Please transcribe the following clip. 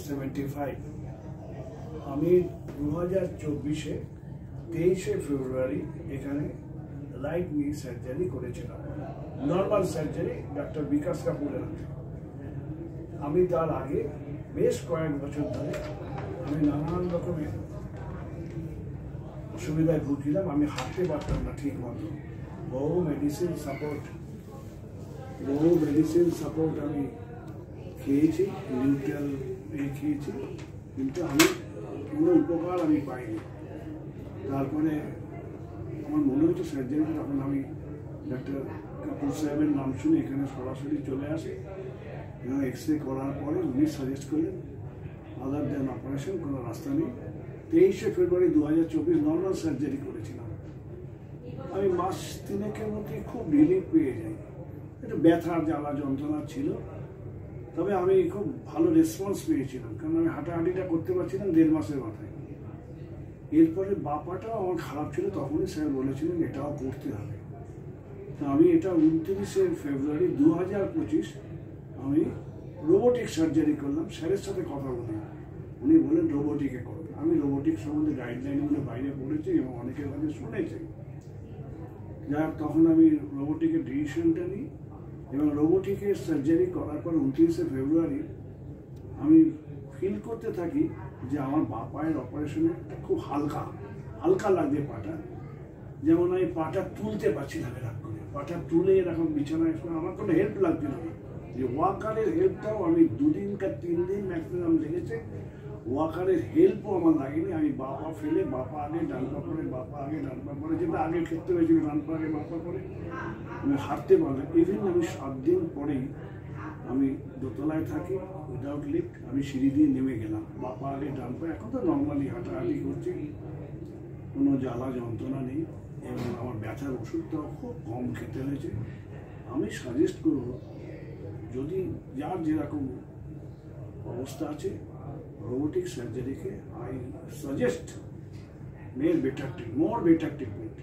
1975 আমি 2024-এ 23শে ফেব্রুয়ারি এখানে রাইট নি সার্জারি করেছিলাম, নর্মাল সার্জারি ডক্টর বিকাশ কাপুরের হাতে। আমি তার আগে বেশ কয়েক বছর ধরে আমি নানান রকমের অসুবিধায় ভুগছিলাম। আমি হাঁটতে পারতাম না ঠিক মতো, বহু মেডিসিন সাপোর্ট আমি খেয়েছি, নিউট্রাল খেয়েছি, কিন্তু আমি কোনো উপকার আমি পাইনি। তারপরে আমার মনে হচ্ছে সার্জারি, তখন আমি ডাক্তার কাপুর সাহেবের নাম শুনে এখানে সরাসরি চলে আসি। এক্স-রে করার পরে উনি সাজেস্ট করলেন আদার দেন অপারেশন কোনো রাস্তা নেই। 23শে ফেব্রুয়ারি 2024 নর্মাল সার্জারি করেছিলাম। আমি মাস 3-এর মধ্যে খুব রিলিফ পেয়ে যাই। একটু ব্যথা জ্বালা যন্ত্রণা ছিল, তবে আমি খুব ভালো রেসপন্স পেয়েছিলাম, কারণ আমি হাঁটাহাঁটিটা করতে পারছিলাম 1.5 মাসের মাথায়। এরপরে বাপাটাও আমার খারাপ ছিল, তখনই স্যার বলেছিলেন এটাও করতে হবে। তো আমি এটা 29শে ফেব্রুয়ারি 2025 আমি রোবোটিক সার্জারি করলাম। স্যারের সাথে কথা বলি, উনি বলেন রোবোটিকে করুন। আমি রোবোটিক সম্বন্ধে গাইডলাইনগুলো বাইরে পড়েছি এবং অনেকের কাছে শুনেছি। যাক, তখন আমি রোবোটিকের ডিসিশনটা নিই এবং রোবোটিকের সার্জারি করার পর 29শে ফেব্রুয়ারি আমি ফিল করতে থাকি যে আমার বাঁ পায়ের অপারেশনে খুব হালকা লাগছে পাটা। যেমন আমি পাটা তুলতে পারছিলাম, এরকম করে পাটা তুলে এরকম বিছানায় আমার কোনো হেল্প লাগছিল না। যে ওয়াকারের হেল্পটাও আমি 2 দিন বা 3 দিন ম্যাক্সিমাম লেগেছে, ওয়াকারের হেল্পও আমার লাগেনি। আমি বা পা ফেলে বা পা আগে ডান পা করে, বা পা আগে ডান পা করে, যেটা আগে ক্ষেত্রে হয়েছিল ডান পা আগে বা পা করে আমি হাঁটতে পারলাম। ইভেন আমি 7 দিন পরেই আমি দোতলায় থাকি, উইদাউট লিফট আমি সিঁড়ি দিয়ে নেমে গেলাম, বা পা আগে ডান পা। এখন তো নর্মালি হাঁটাহাঁটি করছি, কোনো জ্বালা যন্ত্রণা নেই এবং আমার ব্যথার ওষুধটাও খুব কম খেতে হয়েছে। আমি সাজেস্ট করব, যদি যার যেরকম অবস্থা আছে, robotic surgery I suggest more better treatment.